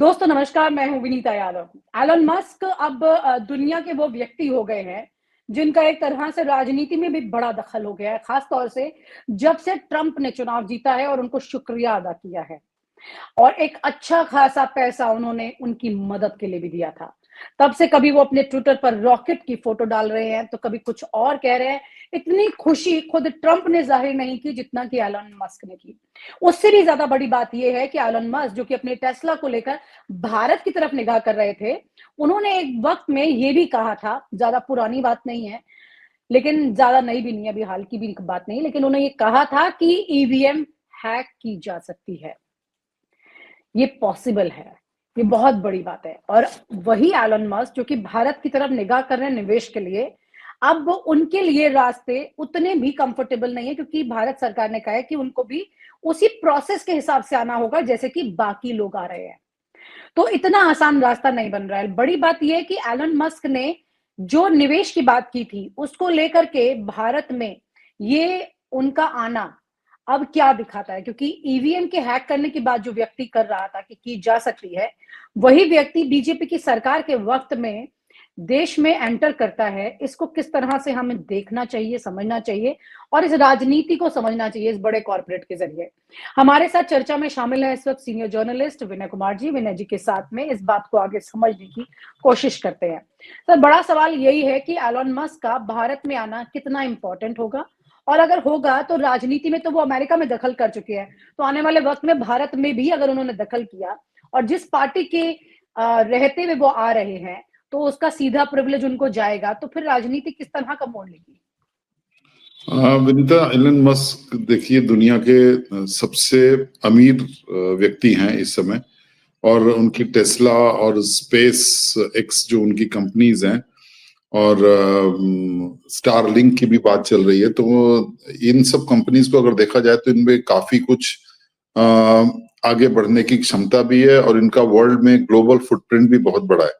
दोस्तों नमस्कार, मैं हूँ विनीता यादव। एलन मस्क अब दुनिया के वो व्यक्ति हो गए हैं, जिनका एक तरह से राजनीति में भी बड़ा दखल हो गया है, खास तौर से जब से ट्रंप ने चुनाव जीता है और उनको शुक्रिया अदा किया है। और एक अच्छा खासा पैसा उन्होंने उनकी मदद के लिए भी दिया था। तब से कभी वो अपने ट्विटर पर रॉकेट की फोटो डाल रहे हैं, तो कभी कुछ और कह रहे हैं। इतनी खुशी खुद ट्रंप ने ज़ाहिर नहीं की जितना कि एलन मस्क ने की। उससे भी ज़्यादा बड़ी बात ये है कि एलन मस्क जो कि अपने टेस्ला को लेकर भारत की तरफ निगाह कर रहे थे, उन्होंने एक वक़्त में ये भी कहा था, ज़्यादा पुरानी बात नहीं है, लेकिन ज़्यादा नई भी नहीं है, अभी हाल की भी बात नहीं, लेकिन उन्होंने ये कहा था कि ईवीएम हैक की जा सकती है। ये पॉसिबल है। ये बहुत बड़ी बात है और वही एलन मस्क जो कि भारत की तरफ निगाह कर रहे हैं निवेश के लिए, अब उनके लिए रास्ते उतने भी कंफर्टेबल नहीं है क्योंकि भारत सरकार ने कहा है कि उनको भी उसी प्रोसेस के हिसाब से आना होगा जैसे कि बाकी लोग आ रहे हैं। तो इतना आसान रास्ता नहीं बन रहा है। बड़ी बात यह है कि एलन मस्क ने जो निवेश की बात की थी, उसको लेकर के भारत में ये उनका आना अब क्या दिखाता है क्योंकि ईवीएम के हैक करने की बात जो व्यक्ति कर रहा था कि की जा सकती है, वही व्यक्ति बीजेपी की सरकार के वक्त में देश में एंटर करता है। इसको किस तरह से हमें देखना चाहिए, समझना चाहिए और इस राजनीति को समझना चाहिए इस बड़े कॉर्पोरेट के जरिए। हमारे साथ चर्चा में शामिल है इस वक्त सीनियर जर्नलिस्ट विनय कुमार जी। विनय जी के साथ में इस बात को आगे समझने की कोशिश करते हैं। सर, बड़ा सवाल यही है कि एलन मस्क का भारत में आना कितना इंपॉर्टेंट होगा और अगर होगा तो राजनीति में तो वो अमेरिका में दखल कर चुके हैं, तो आने वाले वक्त में भारत में भी अगर उन्होंने दखल किया और जिस पार्टी के रहते हुए वो आ रहे हैं, तो उसका सीधा प्रिविलेज उनको जाएगा, तो फिर राजनीति किस तरह का मोड़ लेगी? विनीता, एलन मस्क देखिए दुनिया के सबसे अमीर व्यक्ति हैं इस समय और उनकी टेस्ला और स्पेस एक्स जो उनकी कंपनीज हैं और स्टारलिंक की भी बात चल रही है, तो इन सब कंपनीज को अगर देखा जाए तो इनमें काफी कुछ आगे बढ़ने की क्षमता भी है और इनका वर्ल्ड में ग्लोबल फुटप्रिंट भी बहुत बड़ा है।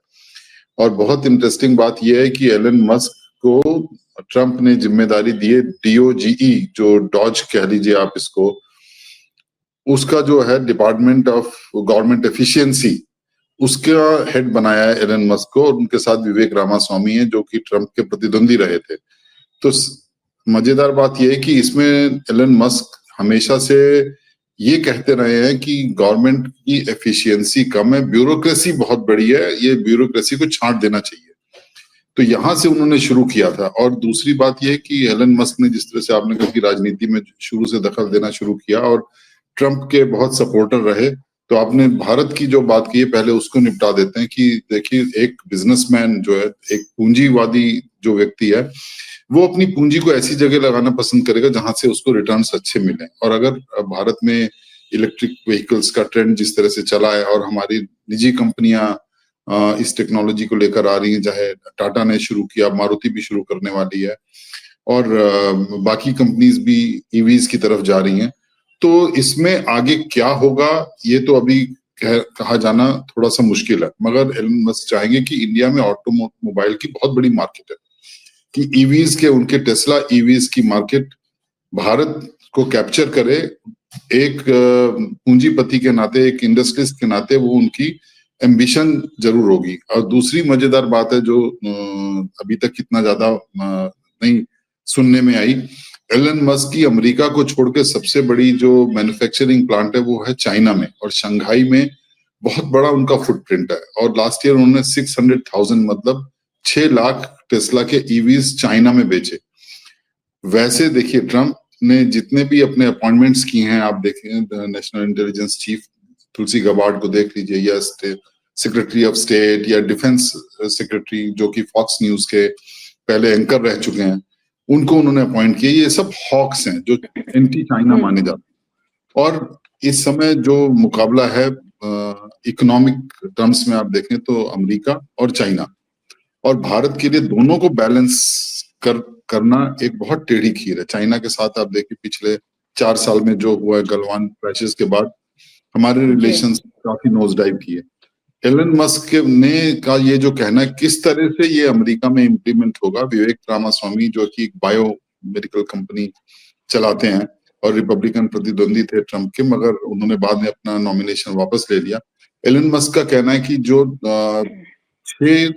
और बहुत इंटरेस्टिंग बात यह है कि एलन मस्क को ट्रंप ने जिम्मेदारी दी है डीओजीई, जो डॉज कह लीजिए आप इसको, उसका जो है डिपार्टमेंट ऑफ गवर्नमेंट एफिशिएंसी, उसका हेड बनाया है एलन मस्क को और उनके साथ विवेक रामास्वामी है जो कि ट्रंप के प्रतिद्वंदी रहे थे। तो मजेदार बात यह है कि इसमें एलन मस्क हमेशा से ये कहते रहे हैं कि गवर्नमेंट की एफिशिएंसी कम है, ब्यूरोक्रेसी बहुत बड़ी है, ये ब्यूरोक्रेसी को छांट देना चाहिए। तो यहां से उन्होंने शुरू किया था। और दूसरी बात यह है कि एलन मस्क ने जिस तरह से आपने कहा कि राजनीति में शुरू से दखल देना शुरू किया और ट्रंप के बहुत सपोर्टर रहे, तो आपने भारत की जो बात की है पहले उसको निपटा देते हैं कि देखिए एक बिजनेसमैन जो है, एक पूंजीवादी जो व्यक्ति है, वो अपनी पूंजी को ऐसी जगह लगाना पसंद करेगा जहां से उसको रिटर्न्स अच्छे मिले। और अगर भारत में इलेक्ट्रिक व्हीकल्स का ट्रेंड जिस तरह से चला है और हमारी निजी कंपनियां इस टेक्नोलॉजी को लेकर आ रही हैं, चाहे टाटा ने शुरू किया, मारुति भी शुरू करने वाली है और बाकी कंपनीज भी ईवीज की तरफ जा रही हैं, तो इसमें आगे क्या होगा ये तो अभी कहा जाना थोड़ा सा मुश्किल है। मगर एलन मस्क चाहेंगे कि इंडिया में ऑटोमोबाइल की बहुत बड़ी मार्केट है, कि ईवीज के, उनके टेस्ला ईवीज की मार्केट भारत को कैप्चर करे। एक पूंजीपति के नाते, एक इंडस्ट्रिस्ट के नाते वो उनकी एम्बिशन जरूर होगी। और दूसरी मजेदार बात है जो अभी तक कितना ज्यादा नहीं सुनने में आई, एलन मस्क की अमेरिका को छोड़ के सबसे बड़ी जो मैन्युफैक्चरिंग प्लांट है वो है चाइना में और शंघाई में बहुत बड़ा उनका फुटप्रिंट है। और लास्ट ईयर उन्होंने 600,000 मतलब 6 लाख टेस्ला के ईवीज चाइना में बेचे। वैसे देखिए ट्रंप ने जितने भी अपने अपॉइंटमेंट्स किए हैं, आप देखें नेशनल इंटेलिजेंस चीफ तुलसी गबार्ड को देख लीजिए, या सेक्रेटरी ऑफ स्टेट या डिफेंस सेक्रेटरी जो कि फॉक्स न्यूज के पहले एंकर रह चुके हैं, उनको उन्होंने अपॉइंट किए। ये सब हॉक्स हैं जो एंटी चाइना माने जाते हैं। और इस समय जो मुकाबला है इकोनॉमिक टर्म्स में आप देखें तो अमेरिका और चाइना, और भारत के लिए दोनों को बैलेंस करना एक बहुत टेढ़ी खीर है। चाइना के साथ आप देखिए पिछले 4 साल में जो हुआ है, गलवान क्रैशेस के बाद हमारे रिलेशंस काफी नोज डाइव किए। एलन मस्क ने का ये जो कहना है किस तरह से ये अमेरिका में इम्प्लीमेंट होगा, विवेक रामास्वामी जो कि एक बायो मेडिकल कंपनी चलाते हैं और रिपब्लिकन प्रतिद्वंदी थे ट्रंप के, मगर उन्होंने बाद में अपना नॉमिनेशन वापस ले लिया। एलन मस्क का कहना है कि जो 6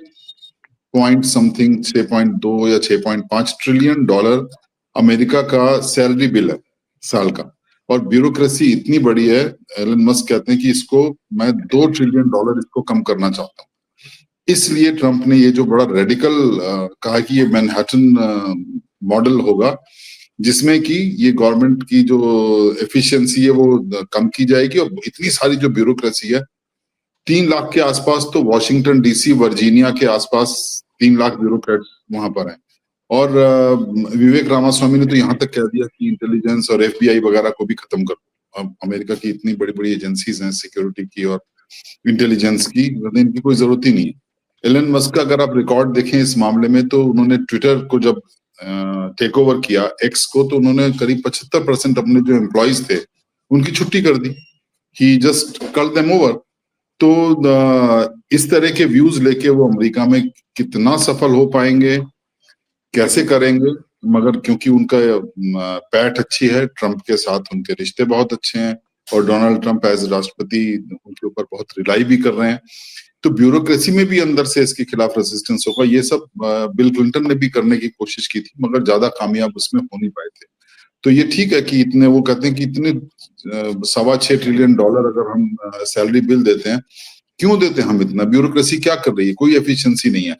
पॉइंट समथिंग 6.2 या 6.5 ट्रिलियन डॉलर अमेरिका का सैलरी बिल है साल का, और ब्यूरोक्रेसी इतनी बड़ी है, एलन मस्क कहते हैं कि इसको मैं 2 ट्रिलियन डॉलर इसको कम करना चाहता हूँ। इसलिए ट्रंप ने ये जो बड़ा रेडिकल कहा कि ये मैनहट्टन मॉडल होगा, जिसमें कि ये गवर्नमेंट की जो एफिशिएंसी है वो कम की जाएगी, और इतनी सारी जो ब्यूरोक्रेसी है, 3 लाख के आसपास तो वॉशिंगटन डीसी वर्जीनिया के आसपास 3 लाख ब्यूरोक्रेट वहां पर हैं। और विवेक रामास्वामी ने तो यहाँ तक कह दिया कि इंटेलिजेंस और एफबीआई वगैरह को भी खत्म कर, अमेरिका की इतनी बड़ी बड़ी एजेंसीज हैं सिक्योरिटी की और इंटेलिजेंस की, इनकी कोई जरूरत ही नहीं है। एलन मस्क का अगर आप रिकॉर्ड देखें इस मामले में, तो उन्होंने ट्विटर को जब टेक ओवर किया, एक्स को, तो उन्होंने करीब 75% अपने जो एम्प्लॉइज थे उनकी छुट्टी कर दी, ही जस्ट कॉल्ड देम ओवर। तो इस तरह के व्यूज लेके वो अमेरिका में कितना सफल हो पाएंगे, कैसे करेंगे, मगर क्योंकि उनका पैठ अच्छी है, ट्रंप के साथ उनके रिश्ते बहुत अच्छे हैं, और डोनाल्ड ट्रंप एज राष्ट्रपति उनके ऊपर बहुत रिलाई भी कर रहे हैं, तो ब्यूरोक्रेसी में भी अंदर से इसके खिलाफ रेजिस्टेंस होगा। ये सब बिल क्लिंटन ने भी करने की कोशिश की थी, मगर ज्यादा कामयाब उसमें हो नहीं पाए थे। तो ये ठीक है कि इतने, वो कहते हैं कि इतने 6.25 ट्रिलियन डॉलर अगर हम सैलरी बिल देते हैं, क्यों देते हैं हम इतना? ब्यूरोक्रेसी क्या कर रही है? कोई एफिशिएंसी नहीं है।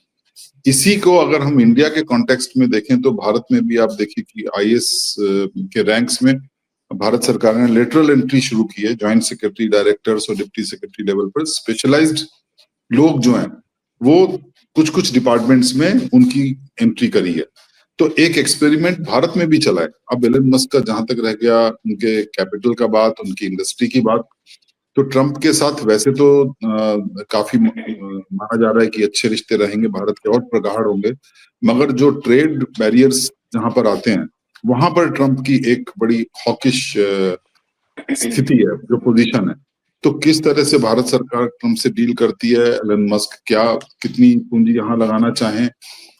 इसी को अगर हम इंडिया के कॉन्टेक्स्ट में देखें, तो भारत में भी आप देखिए कि आईएएस के रैंक्स में भारत सरकार ने लेटरल एंट्री शुरू की है, ज्वाइंट सेक्रेटरी, डायरेक्टर्स और डिप्टी सेक्रेटरी लेवल पर स्पेशलाइज्ड लोग जो हैं वो कुछ कुछ डिपार्टमेंट्स में उनकी एंट्री करी है। तो एक एक्सपेरिमेंट भारत में भी चला है। अब एलन मस्क का जहां तक रह गया उनके कैपिटल का बात, उनकी इंडस्ट्री की बात, तो ट्रंप के साथ वैसे तो काफी माना जा रहा है कि अच्छे रिश्ते रहेंगे, भारत के और प्रगाढ़ होंगे, मगर जो ट्रेड बैरियर्स जहां पर आते हैं, वहां पर ट्रंप की एक बड़ी हॉकिश स्थिति है, जो पोजीशन है। तो किस तरह से भारत सरकार ट्रंप से डील करती है, एलन मस्क क्या कितनी पूंजी यहाँ लगाना चाहें,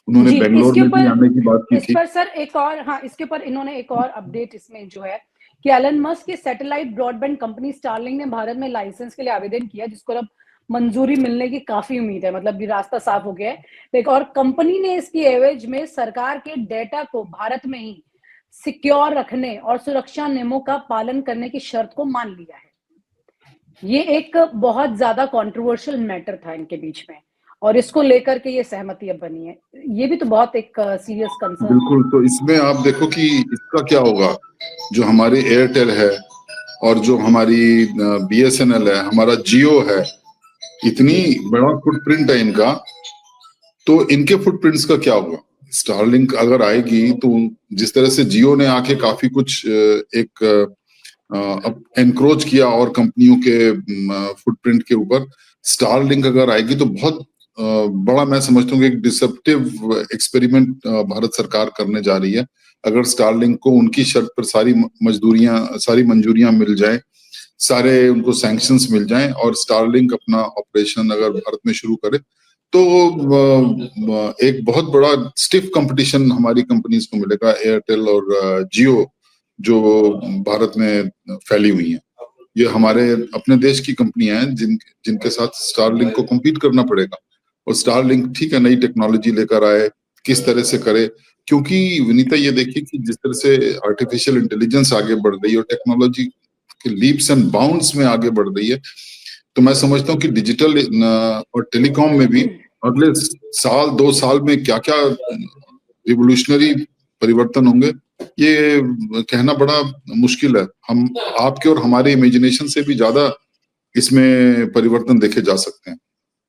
उन्होंने जी, बेंगलोर में भी आने की बात की इस थी। पर सर एक और, हाँ, इसके ऊपर इन्होंने एक और अपडेट इसमें जो है कि एलन मस्क की सैटेलाइट ब्रॉडबैंड कंपनी स्टारलिंक ने भारत में लाइसेंस के लिए आवेदन किया, जिसको अब मंजूरी मिलने की काफी उम्मीद है, मतलब ये रास्ता साफ हो गया है। एक और कंपनी ने इसकी एवज में सरकार के डेटा को भारत में ही सिक्योर रखने और सुरक्षा नियमों का पालन करने की शर्त को मान लिया है। ये एक बहुत ज्यादा कंट्रोवर्शियल मैटर था इनके बीच में, और इसको लेकर के ये सहमति अब बनी है। ये भी तो बहुत एक सीरियस कंसर्न है। बिल्कुल। तो इसमें आप देखो कि इसका क्या होगा, जो हमारी एयरटेल है और जो हमारी बीएसएनएल है, हमारा जियो है, इतनी बड़ा फुटप्रिंट है इनका, तो इनके फुटप्रिंट्स का क्या होगा? स्टारलिंक अगर आएगी तो जिस तरह से जियो ने आके काफी कुछ एक एनक्रोच किया और कंपनियों के फुटप्रिंट के ऊपर, स्टारलिंक अगर आएगी तो बहुत बड़ा, मैं समझता हूँ, एक डिसरप्टिव एक्सपेरिमेंट भारत सरकार करने जा रही है। अगर स्टारलिंक को उनकी शर्त पर सारी मंजूरियां मिल जाए, सारे उनको सैंक्शंस मिल जाएं, और स्टारलिंक अपना ऑपरेशन अगर भारत में शुरू करे, तो एक बहुत बड़ा स्टिफ कंपटीशन हमारी कंपनीज को मिलेगा, एयरटेल और जियो जो भारत में फैली हुई हैं। ये हमारे अपने देश की कंपनियां हैं जिनके साथ स्टारलिंक को कम्पीट करना पड़ेगा। और स्टारलिंक ठीक है, नई टेक्नोलॉजी लेकर आए, किस तरह से करे, क्योंकि विनीता ये देखिए कि जिस तरह से आर्टिफिशियल इंटेलिजेंस आगे बढ़ रही है और टेक्नोलॉजी के लीप्स एंड बाउंड्स में आगे बढ़ रही है, तो मैं समझता हूँ कि डिजिटल और टेलीकॉम में भी अगले साल 2 साल में क्या क्या रिवोल्यूशनरी परिवर्तन होंगे, ये कहना बड़ा मुश्किल है। हम आपके और हमारे इमेजिनेशन से भी ज्यादा इसमें परिवर्तन देखे जा सकते हैं।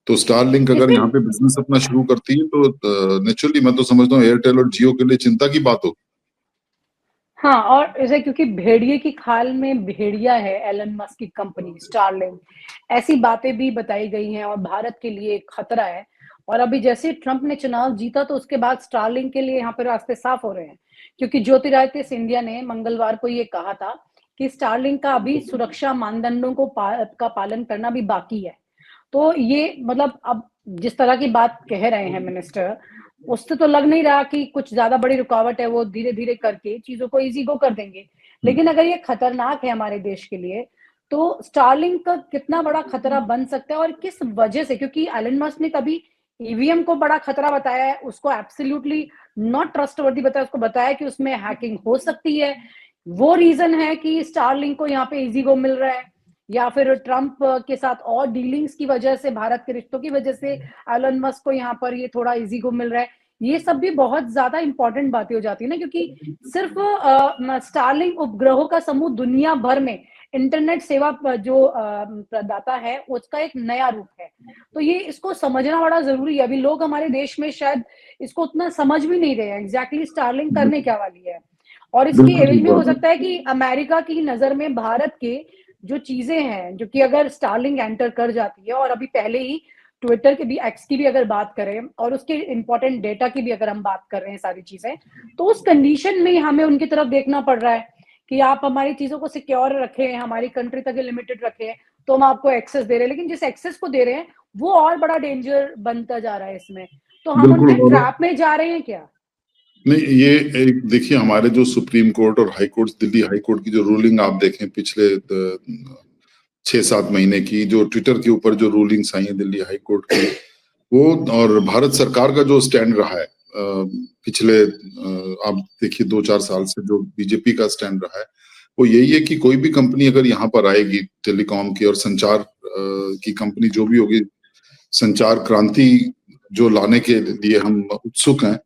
तो स्टारलिंक अगर यहाँ पे बिजनेस अपना शुरू करती है, तो नेचुरली मैं तो समझता हूँ एयरटेल और जियो के लिए चिंता की बात हो। हाँ, और इसे क्योंकि भेड़िए की खाल में भेड़िया है एलन मस्क की कंपनी स्टारलिंक, ऐसी बातें भी बताई गई हैं, और भारत के लिए एक खतरा है। और अभी जैसे ट्रंप ने चुनाव जीता, तो उसके बाद स्टारलिंक के लिए यहाँ पे रास्ते साफ हो रहे हैं, क्योंकि ज्योतिरादित्य सिंधिया ने मंगलवार को ये कहा था कि स्टारलिंक का अभी सुरक्षा मानदंडों का पालन करना भी बाकी है। तो ये मतलब अब जिस तरह की बात कह रहे हैं मिनिस्टर, उससे तो लग नहीं रहा कि कुछ ज्यादा बड़ी रुकावट है, वो धीरे धीरे करके चीजों को इजी को कर देंगे। लेकिन अगर ये खतरनाक है हमारे देश के लिए, तो स्टारलिंक का कितना बड़ा खतरा बन सकता है और किस वजह से? क्योंकि एलन मस्क ने कभी ईवीएम को बड़ा खतरा बताया है, उसको एब्सोल्युटली नॉट ट्रस्टवर्दी बताया, उसको बताया कि उसमें हैकिंग हो सकती है। वो रीजन है कि स्टारलिंक को यहाँ पे इजी गो मिल रहा है, या फिर ट्रंप के साथ और डीलिंग्स की वजह से, भारत के रिश्तों की वजह से एलन मस्क को यहाँ पर ये थोड़ा इजी गो मिल रहा है। ये सब भी बहुत ज्यादा इंपॉर्टेंट बातें हो जाती है ना, क्योंकि सिर्फ स्टारलिंक उपग्रहों का समूह दुनिया भर में इंटरनेट सेवा जो प्रदाता है उसका एक नया रूप है। तो ये इसको समझना बड़ा जरूरी है। अभी लोग हमारे देश में शायद इसको उतना समझ भी नहीं रहे हैं एग्जैक्टली स्टारलिंक करने क्या वाली है, और इसके बिल्कुल एवज ठीक में हो बात है। सकता है कि अमेरिका की नजर में भारत के जो चीजें हैं, जो कि अगर स्टारलिंक एंटर कर जाती है, और अभी पहले ही ट्विटर के भी, एक्स की भी अगर बात करें और उसके इंपॉर्टेंट डेटा की भी अगर हम बात कर रहे हैं सारी चीजें, तो उस कंडीशन में हमें उनकी तरफ देखना पड़ रहा है कि आप हमारी चीजों को सिक्योर रखें, हमारी कंट्री तक लिमिटेड रखें, तो हम आपको एक्सेस दे रहे हैं। लेकिन जिस एक्सेस को दे रहे हैं वो और बड़ा डेंजर बनता जा रहा है इसमें। तो हम बिल्कुल। उनके और ट्रैप में जा रहे हैं क्या? नहीं, ये एक देखिए, हमारे जो सुप्रीम कोर्ट और high court, Delhi high court की जो रूलिंग आप देखें पिछले 6-7 महीने की, जो ट्विटर के ऊपर जो रूलिंग्स आई हैं दिल्ली हाई कोर्ट की, वो और भारत सरकार का जो स्टैंड रहा है पिछले आप देखिए 2-4 साल से जो बीजेपी का स्टैंड रहा है, वो यही है कि कोई भी कंपनी अगर यहाँ पर आएगी टेलीकॉम की और संचार की कंपनी जो भी होगी, संचार क्रांति जो लाने के लिए हम उत्सुक हैं,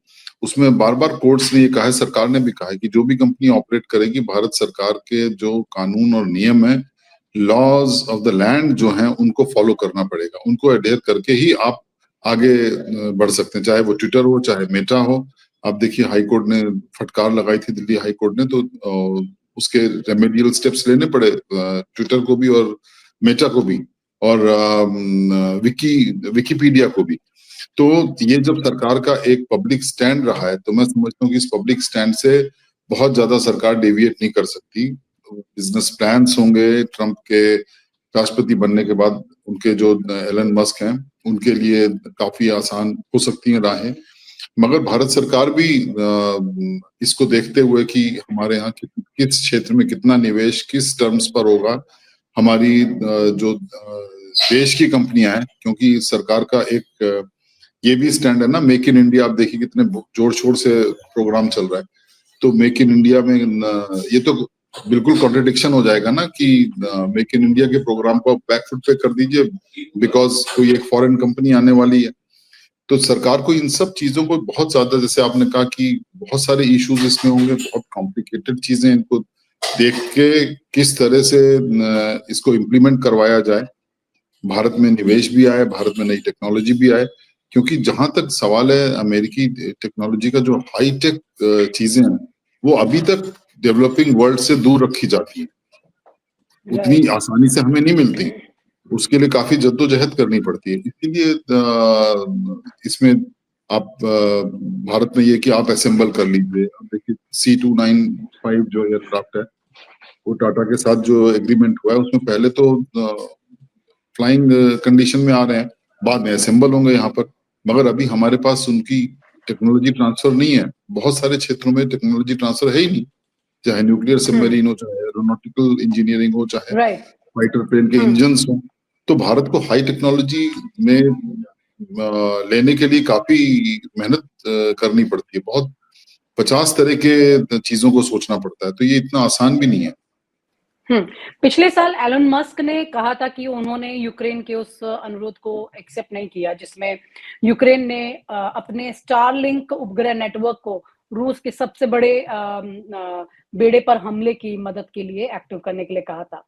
उसमें बार बार कोर्ट्स ने ये कहा है, सरकार ने भी कहा है कि जो भी कंपनी ऑपरेट करेगी, भारत सरकार के जो कानून और नियम है, लॉज ऑफ द लैंड जो हैं, उनको फॉलो करना पड़ेगा। उनको अडेयर करके ही आप आगे बढ़ सकते हैं, चाहे वो ट्विटर हो, चाहे मेटा हो। आप देखिए हाई कोर्ट ने फटकार लगाई थी, दिल्ली हाई कोर्ट ने, तो उसके रेमेडियल स्टेप्स लेने पड़े ट्विटर को भी और मेटा को भी और विकीपीडिया को भी। तो ये जब सरकार का एक पब्लिक स्टैंड रहा है, तो मैं समझता हूँ कि इस पब्लिक स्टैंड से बहुत ज्यादा सरकार डेविएट नहीं कर सकती। बिजनेस प्लान्स होंगे ट्रंप के राष्ट्रपति बनने के बाद, उनके जो एलन मस्क हैं, उनके लिए काफी आसान हो सकती हैं राहें, मगर भारत सरकार भी इसको देखते हुए कि हमारे यहाँ किस क्षेत्र में कितना निवेश किस टर्म्स पर होगा, हमारी जो देश की कंपनियां हैं, क्योंकि सरकार का एक ये भी स्टैंड है ना, मेक इन इंडिया। आप देखिए कितने जोर शोर से प्रोग्राम चल रहा है, तो मेक इन इंडिया में ये तो बिल्कुल कॉन्ट्रडिक्शन हो जाएगा ना कि मेक इन इंडिया के प्रोग्राम को बैक फुट पे कर दीजिए बिकॉज कोई एक फॉरेन कंपनी आने वाली है। तो सरकार को इन सब चीजों को बहुत ज्यादा, जैसे आपने कहा कि बहुत सारे इश्यूज इसमें होंगे, बहुत कॉम्प्लिकेटेड चीजें, इनको देख के किस तरह से इसको इम्प्लीमेंट करवाया जाए, भारत में निवेश भी आए, भारत में नई टेक्नोलॉजी भी आए। क्योंकि जहां तक सवाल है अमेरिकी टेक्नोलॉजी का, जो हाई टेक चीजें हैं, वो अभी तक डेवलपिंग वर्ल्ड से दूर रखी जाती है, उतनी आसानी से हमें नहीं मिलती, उसके लिए काफी जद्दोजहद करनी पड़ती है। इसीलिए इसमें आप भारत में ये कि आप असेंबल कर लीजिए। अब देखिए C295 जो एयरक्राफ्ट है, वो टाटा के साथ जो एग्रीमेंट हुआ है, उसमें पहले तो फ्लाइंग कंडीशन में आ रहे हैं, बाद में असेंबल होंगे यहाँ पर, मगर अभी हमारे पास उनकी टेक्नोलॉजी ट्रांसफर नहीं है। बहुत सारे क्षेत्रों में टेक्नोलॉजी ट्रांसफर है ही नहीं, चाहे न्यूक्लियर सबमरीन हो, चाहे एरोनॉटिकल इंजीनियरिंग हो, चाहे फाइटर प्लेन के इंजन्स हो। तो भारत को हाई टेक्नोलॉजी में लेने के लिए काफी मेहनत करनी पड़ती है, बहुत 50 तरह के चीजों को सोचना पड़ता है, तो ये इतना आसान भी नहीं है। पिछले साल एलन मस्क ने कहा था कि उन्होंने यूक्रेन के उस अनुरोध को एक्सेप्ट नहीं किया जिसमें यूक्रेन ने अपने स्टारलिंक उपग्रह नेटवर्क को रूस के सबसे बड़े बेड़े पर हमले की मदद के लिए एक्टिव करने के लिए कहा था।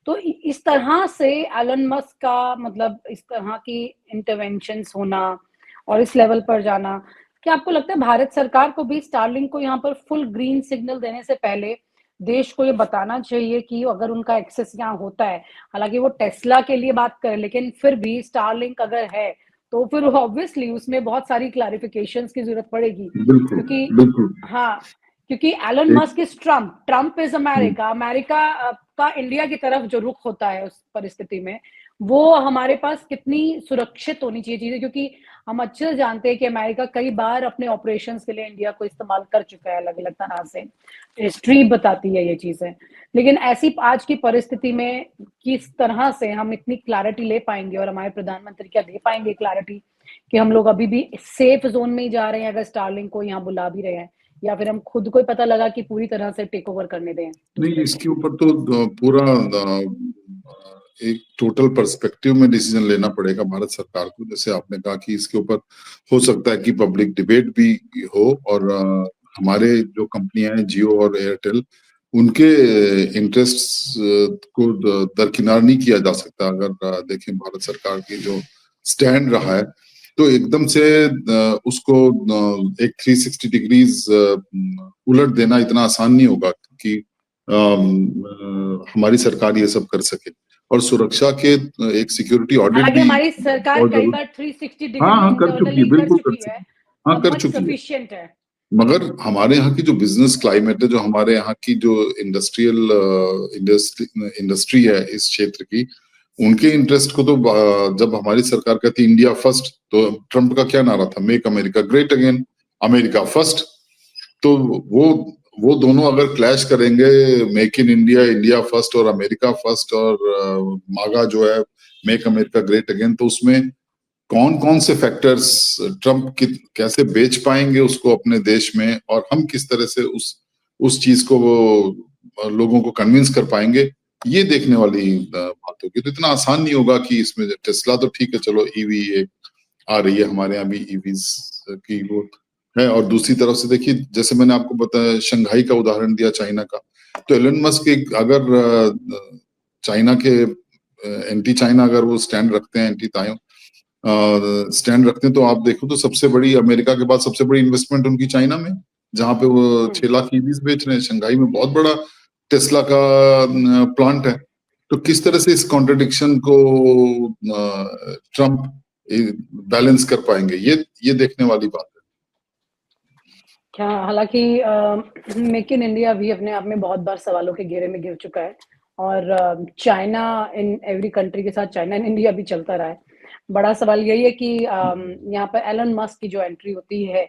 तो इस तरह से एलन मस्क का मतलब इस तरह की इंटरवेंशंस होना और इस लेवल पर जाना, क्या आपको लगता है भारत सरकार को भी स्टारलिंक को यहाँ पर फुल ग्रीन सिग्नल देने से पहले देश को ये बताना चाहिए कि अगर उनका एक्सेस यहाँ होता है, हालांकि वो टेस्ला के लिए बात करें, लेकिन फिर भी स्टारलिंक अगर है तो फिर ऑब्वियसली उसमें बहुत सारी क्लैरिफिकेशंस की जरूरत पड़ेगी, क्योंकि Elon Musk is Trump is America, America का इंडिया की तरफ जो रुख होता है उस परिस्थिति में वो हमारे पास कितनी सुरक्षित होनी चाहिए चीज़ें, क्योंकि हम अच्छे से जानते हैं कि अमेरिका कई बार अपने ऑपरेशंस के लिए इंडिया को इस्तेमाल कर चुका है अलग-अलग तरह से। हिस्ट्री बताती है ये चीज़ें। लेकिन ऐसी आज की परिस्थिति में किस तरह से हम इतनी क्लैरिटी ले पाएँगे और हमारे प्रधानमंत्री क्या दे पाएँगे क्लैरिटी कि हम लोग अभी भी सेफ ज़ोन में ही जा रहे हैं अगर स्टारलिंक को यहाँ बुला भी रहे हैं, या फिर हम खुद को ही पता लगा कि पूरी तरह से टेक ओवर करने दें नहीं, दूसरे को? इसके ऊपर तो पूरा एक टोटल पर्सपेक्टिव में डिसीजन लेना पड़ेगा भारत सरकार को। जैसे आपने कहा कि इसके ऊपर हो सकता है कि पब्लिक डिबेट भी हो, और हमारे जो कंपनियां हैं जियो और एयरटेल, उनके इंटरेस्ट्स को दरकिनार नहीं किया जा सकता। अगर देखें भारत सरकार की जो स्टैंड रहा है, तो एकदम से उसको एक 360 डिग्रीज उलट देना इतना आसान नहीं होगा कि हमारी सरकार ये सब कर सके। और सुरक्षा के एक सिक्योरिटी ऑडिट हालाँकि भी हमारी सरकार बहुत कई जरूर। बार 360 हाँ डिग्री हाँ, कर चुकी है, इंटरनली कर बिल्कुल कर चुकी है चुकी है। हाँ, और कर मच चुकी है। सफिशिएंट है। मगर हमारे यहाँ की जो बिजनेस क्लाइमेट है, जो हमारे यहाँ की जो इंडस्ट्री है इस क्षेत्र की, उनके इंटरेस्ट को तो जब हमारी सरकार कहती इंडिया फर्स्ट, तो ट्रम्प का क्या नारा था, make America great again, America first. तो वो दोनों अगर क्लैश करेंगे, make in India, India first, और अमेरिका फर्स्ट, और मागा जो है मेक अमेरिका ग्रेट अगेन, तो उसमें कौन कौन से फैक्टर्स ट्रम्प कैसे बेच पाएंगे उसको अपने देश में, और हम किस तरह से उस चीज को वो लोगों को कन्विंस कर पाएंगे, ये देखने वाली बात होगी। तो इतना आसान नहीं होगा कि इसमें टेस्ला तो ठीक है, चलो ईवी आ रही है, हमारे यहाँ भी ईवीज की वो है। और दूसरी तरफ से देखिए, जैसे मैंने आपको बताया शंघाई का उदाहरण दिया चाइना का, तो एलन मस्क अगर चाइना के एंटी चाइना अगर वो स्टैंड रखते हैं, एंटी ताइवान स्टैंड रखते हैं, तो आप देखो तो सबसे बड़ी, अमेरिका के बाद सबसे बड़ी इन्वेस्टमेंट उनकी चाइना में, जहां पे वो 6 लाख ईवीज बेच रहे हैं। शंघाई में बहुत बड़ा टेस्ला का प्लांट है। तो किस तरह से इस कॉन्ट्रडिक्शन को ट्रम्प बैलेंस कर पाएंगे, ये देखने वाली बात है। क्या हालांकि मेक इन इंडिया भी अपने आप में बहुत बार सवालों के घेरे में गिर चुका है, और चाइना इन एवरी कंट्री के साथ चाइना इन इंडिया भी चलता रहा है। बड़ा सवाल यही है कि यहाँ पर एलन मस्क की जो एंट्री होती है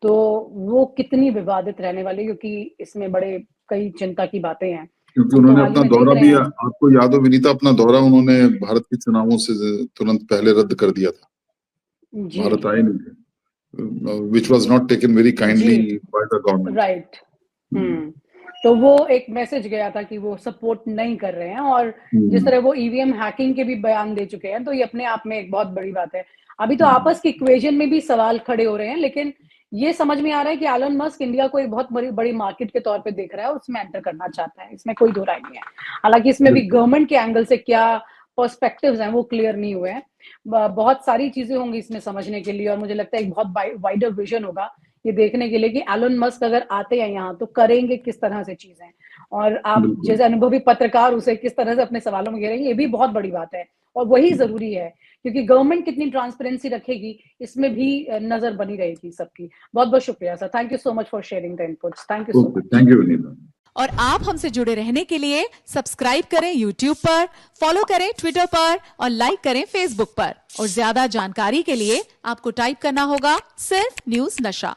तो वो कितनी विवादित रहने वाली है, क्योंकि इसमें बड़े कई चिंता की बातें हैं। क्योंकि हम तो उन्होंने हाल ही अपना में देख दौरा रहे भी, हैं। आपको याद हो विनीता, अपना दौरा उन्होंने भारत के चुनावों से तुरंत पहले रद्द कर दिया था। जी भारत आए नहीं थे, which was not taken very kindly जी by the government. राइट। तो वो एक मैसेज गया था कि वो सपोर्ट नहीं कर रहे हैं, और जिस तरह वो ईवीएम हैकिंग के भी बयान दे चुके हैं, तो ये अपने आप में एक बहुत बड़ी बात है। अभी तो आपस की इक्वेशन में भी सवाल खड़े हो रहे हैं, लेकिन ये समझ में आ रहा है कि एलन मस्क इंडिया को एक बहुत बड़ी मार्केट के तौर पे देख रहा है, उसमें एंटर करना चाहता है, इसमें कोई दो राय नहीं है। हालांकि इसमें भी गवर्नमेंट के एंगल से क्या पर्सपेक्टिव्स हैं वो क्लियर नहीं हुए हैं। बहुत सारी चीजें होंगी इसमें समझने के लिए, और मुझे लगता है एक बहुत वाइडर विजन होगा ये देखने के लिए कि एलन मस्क अगर आते हैं यहाँ तो करेंगे किस तरह से चीजें, और आप जैसे अनुभवी पत्रकार उसे किस तरह से अपने सवालों में घेरेंगे, ये भी बहुत बड़ी बात है और वही जरूरी है, क्योंकि गवर्नमेंट कितनी ट्रांसपेरेंसी रखेगी इसमें भी नजर बनी रहेगी सबकी। बहुत बहुत शुक्रिया sir, thank you so much for sharing the inputs. Thank you so much. Thank you Vinita. और आप हमसे जुड़े रहने के लिए सब्सक्राइब करें YouTube पर, फॉलो करें ट्विटर पर और लाइक करें फेसबुक पर। और ज्यादा जानकारी के लिए आपको टाइप करना होगा सिर्फ न्यूज नशा।